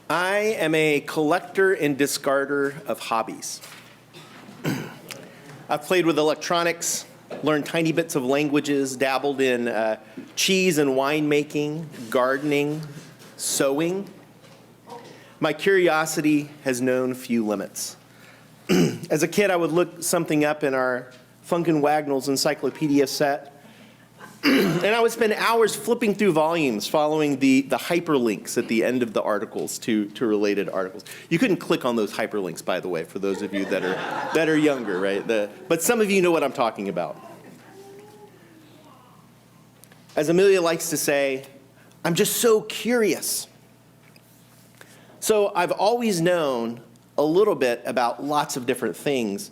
I am a collector and discarder of hobbies. I've played with electronics, learned tiny bits of languages, dabbled in cheese and winemaking, gardening, sewing. My curiosity has known few limits. As a kid, I would look something up in our Funkin' Wagnalls encyclopedia set, and I would spend hours flipping through volumes following the hyperlinks at the end of the articles to related articles. You couldn't click on those hyperlinks, by the way, for those of you that are younger, right? But some of you know what I'm talking about. As Amelia likes to say, I'm just so curious. So I've always known a little bit about lots of different things,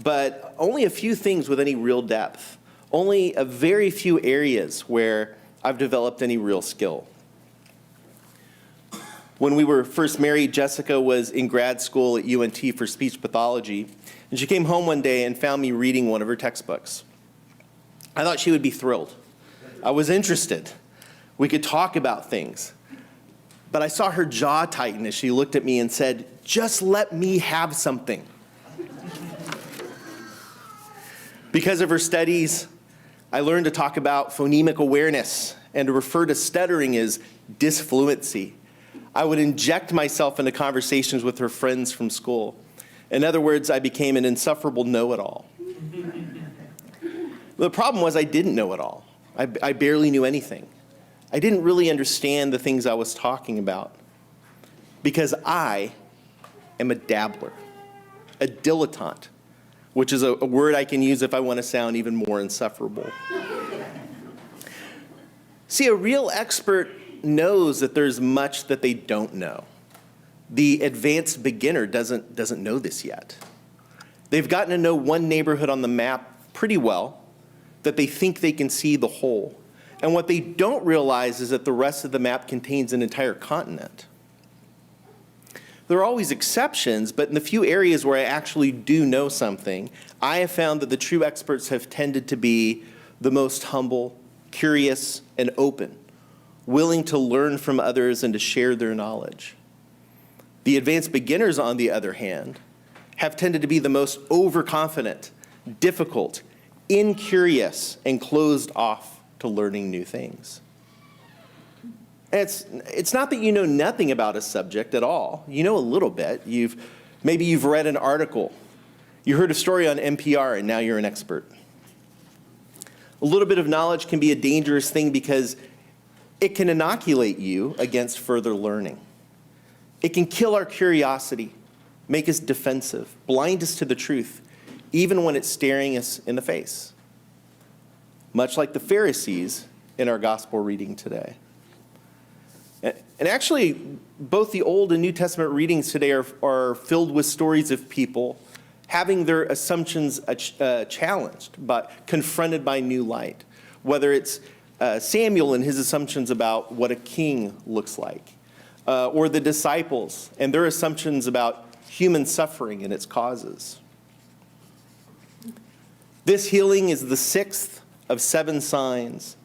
but only a few things with any real depth. Only a very few areas where I've developed any real skill. When we were first married, Jessica was in grad school at UNT for speech pathology, and she came home one day and found me reading one of her textbooks. I thought she would be thrilled. I was interested. We could talk about things. But I saw her jaw tighten as she looked at me and said, "Just let me have something." Because of her studies, I learned to talk about phonemic awareness and to refer to stuttering as disfluency. I would inject myself into conversations with her friends from school. In other words, I became an insufferable know-it-all. The problem was I didn't know it all. I barely knew anything. I didn't really understand the things I was talking about because I am a dabbler, a dilettante, which is a word I can use if I want to sound even more insufferable. See, a real expert knows that there's much that they don't know. The advanced beginner doesn't know this yet. They've gotten to know one neighborhood on the map pretty well, that they think they can see the whole. And what they don't realize is that the rest of the map contains an entire continent. There are always exceptions, but in the few areas where I actually do know something, I have found that the true experts have tended to be the most humble, curious, and open, willing to learn from others and to share their knowledge. The advanced beginners, on the other hand, have tended to be the most overconfident, difficult, incurious, and closed off to learning new things. And it's not that you know nothing about a subject at all. You know a little bit. Maybe you've read an article. You heard a story on NPR, and now you're an expert. A little bit of knowledge can be a dangerous thing because it can inoculate you against further learning. It can kill our curiosity, make us defensive, blind us to the truth, even when it's staring us in the face. Much like the Pharisees in our gospel reading today. And actually, both the Old and New Testament readings today are filled with stories of people having their assumptions challenged, but confronted by new light. Whether it's Samuel and his assumptions about what a king looks like, or the disciples and their assumptions about human suffering and its causes. This healing is the 6th of 7 signs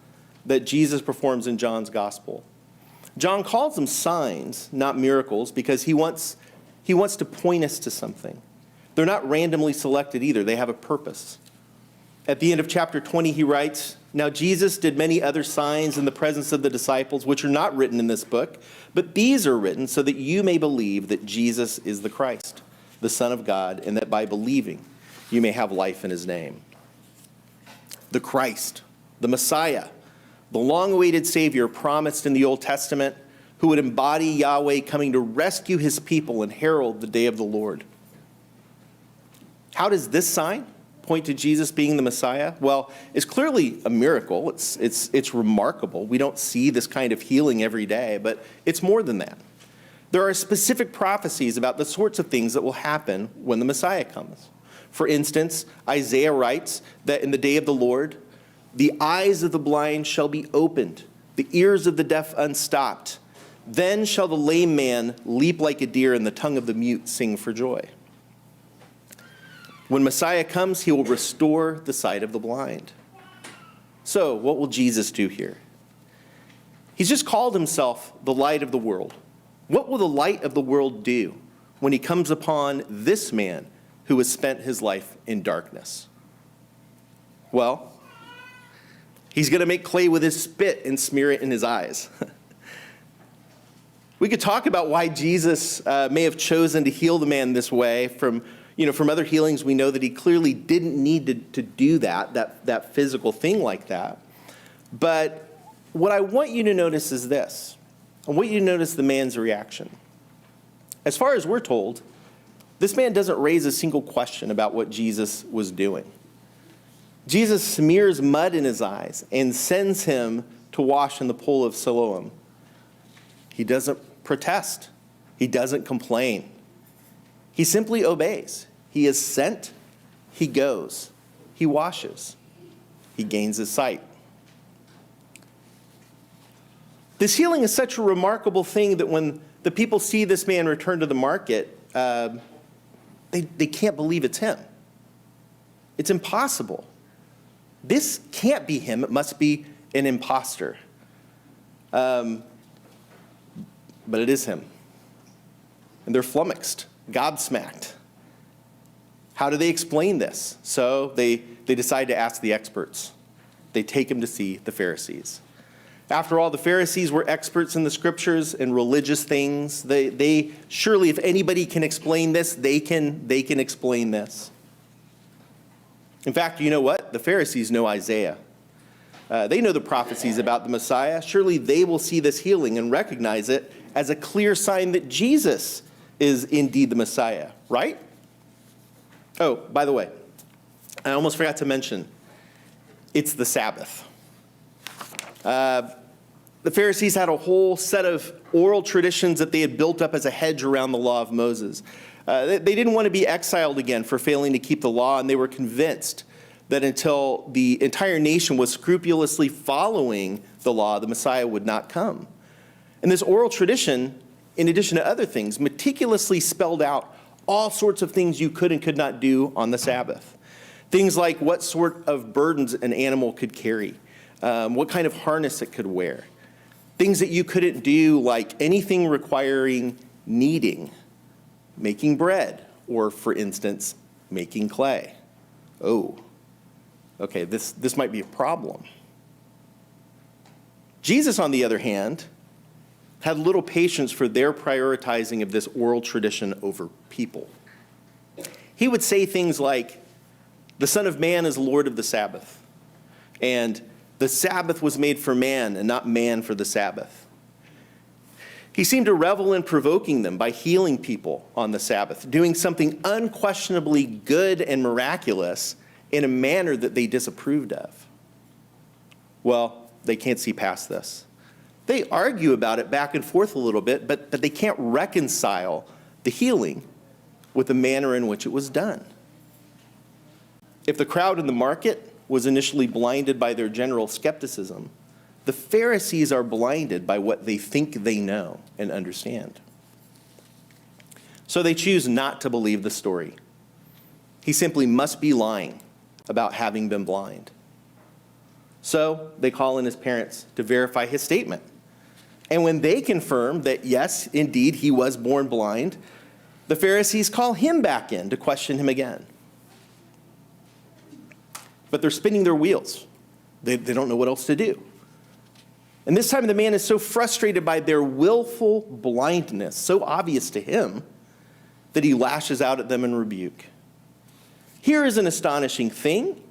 that Jesus performs in John's gospel. John calls them signs, not miracles, because he wants to point us to something. They're not randomly selected either. They have a purpose. At the end of chapter 20, he writes, "Now Jesus did many other signs in the presence of the disciples, which are not written in this book, but these are written so that you may believe that Jesus is the Christ, the Son of God, and that by believing you may have life in his name." The Christ, the Messiah, the long-awaited Savior promised in the Old Testament, who would embody Yahweh coming to rescue his people and herald the day of the Lord. How does this sign point to Jesus being the Messiah? Well, it's clearly a miracle. It's remarkable. We don't see this kind of healing every day, but it's more than that. There are specific prophecies about the sorts of things that will happen when the Messiah comes. For instance, Isaiah writes that in the day of the Lord, the eyes of the blind shall be opened, the ears of the deaf unstopped. Then shall the lame man leap like a deer, and the tongue of the mute sing for joy. When Messiah comes, he will restore the sight of the blind. So, what will Jesus do here? He's just called himself the light of the world. What will the light of the world do when he comes upon this man who has spent his life in darkness? Well, he's going to make clay with his spit and smear it in his eyes. We could talk about why Jesus may have chosen to heal the man this way. From other healings, we know that he clearly didn't need to do that physical thing like that. But what I want you to notice is this. I want you to notice the man's reaction. As far as we're told, this man doesn't raise a single question about what Jesus was doing. Jesus smears mud in his eyes and sends him to wash in the pool of Siloam. He doesn't protest. He doesn't complain. He simply obeys. He is sent. He goes. He washes. He gains his sight. This healing is such a remarkable thing that when the people see this man return to the market, they can't believe it's him. It's impossible. This can't be him. It must be an imposter. But it is him. And they're flummoxed, gobsmacked. How do they explain this? So they decide to ask the experts. They take him to see the Pharisees. After all, the Pharisees were experts in the scriptures and religious things. They surely, if anybody can explain this, they can explain this. In fact, you know what? The Pharisees know Isaiah. They know the prophecies about the Messiah. Surely they will see this healing and recognize it as a clear sign that Jesus is indeed the Messiah, right? Oh, by the way, I almost forgot to mention, it's the Sabbath. The Pharisees had a whole set of oral traditions that they had built up as a hedge around the law of Moses. They didn't want to be exiled again for failing to keep the law, and they were convinced that until the entire nation was scrupulously following the law, the Messiah would not come. And this oral tradition, in addition to other things, meticulously spelled out all sorts of things you could and could not do on the Sabbath. Things like what sort of burdens an animal could carry, what kind of harness it could wear. Things that you couldn't do, like anything requiring kneading, making bread, or, for instance, making clay. Oh, okay, this might be a problem. Jesus, on the other hand, had little patience for their prioritizing of this oral tradition over people. He would say things like, the Son of Man is Lord of the Sabbath, and the Sabbath was made for man and not man for the Sabbath. He seemed to revel in provoking them by healing people on the Sabbath, doing something unquestionably good and miraculous in a manner that they disapproved of. Well, they can't see past this. They argue about it back and forth a little bit, but they can't reconcile the healing with the manner in which it was done. If the crowd in the market was initially blinded by their general skepticism, the Pharisees are blinded by what they think they know and understand. So they choose not to believe the story. He simply must be lying about having been blind. So they call in his parents to verify his statement. And when they confirm that, yes, indeed, he was born blind, the Pharisees call him back in to question him again. But they're spinning their wheels. They don't know what else to do. And this time the man is so frustrated by their willful blindness, so obvious to him, that he lashes out at them in rebuke. Here is an astonishing thing.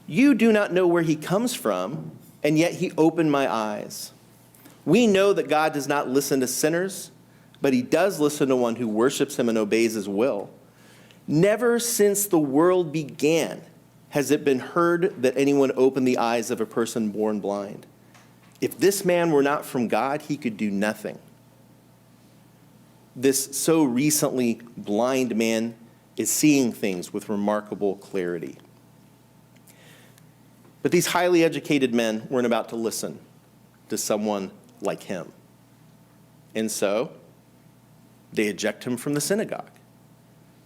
You do not know where he comes from, and yet he opened my eyes. We know that God does not listen to sinners, but he does listen to one who worships him and obeys his will. Never since the world began has it been heard that anyone opened the eyes of a person born blind. If this man were not from God, he could do nothing. This so recently blind man is seeing things with remarkable clarity. But these highly educated men weren't about to listen to someone like him. And so they eject him from the synagogue.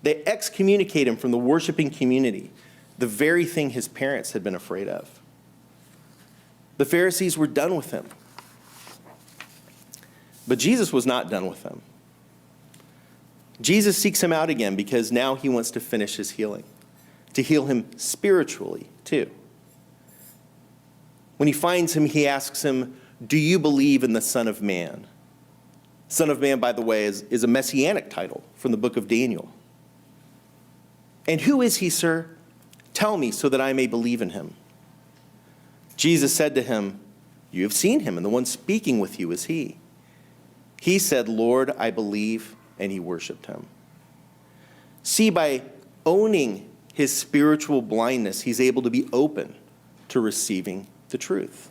They excommunicate him from the worshiping community, the very thing his parents had been afraid of. The Pharisees were done with him. But Jesus was not done with them. Jesus seeks him out again because now he wants to finish his healing, to heal him spiritually too. When he finds him, he asks him, "Do you believe in the Son of Man?" Son of Man, by the way, is a messianic title from the book of Daniel. "And who is he, sir? Tell me so that I may believe in him." Jesus said to him, "You have seen him, and the one speaking with you is he." He said, "Lord, I believe," and he worshiped him. See, by owning his spiritual blindness, he's able to be open to receiving the truth.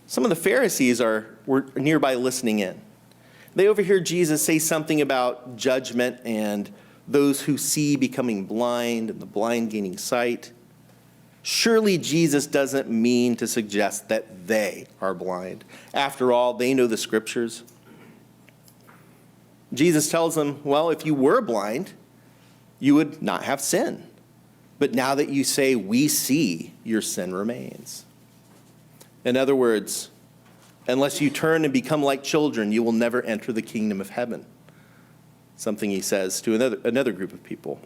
Some of the Pharisees were nearby listening in. They overhear Jesus say something about judgment and those who see becoming blind and the blind gaining sight. Surely Jesus doesn't mean to suggest that they are blind. After all, they know the scriptures. Jesus tells them, well, if you were blind, you would not have sin. But now that you say, we see, your sin remains. In other words, unless you turn and become like children, you will never enter the kingdom of heaven. Something he says to another group of people.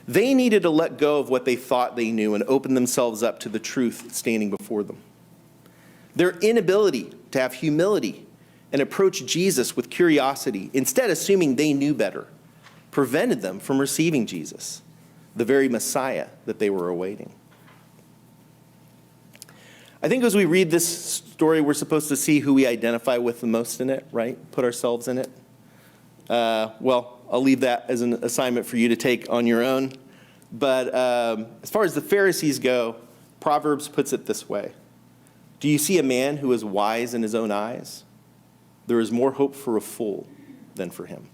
They needed to let go of what they thought they knew and open themselves up to the truth standing before them. Their inability to have humility and approach Jesus with curiosity, instead assuming they knew better, prevented them from receiving Jesus, the very Messiah that they were awaiting. I think as we read this story, we're supposed to see who we identify with the most in it, right? Put ourselves in it. Well, I'll leave that as an assignment for you to take on your own. But as far as the Pharisees go, Proverbs puts it this way. Do you see a man who is wise in his own eyes? There is more hope for a fool than for him.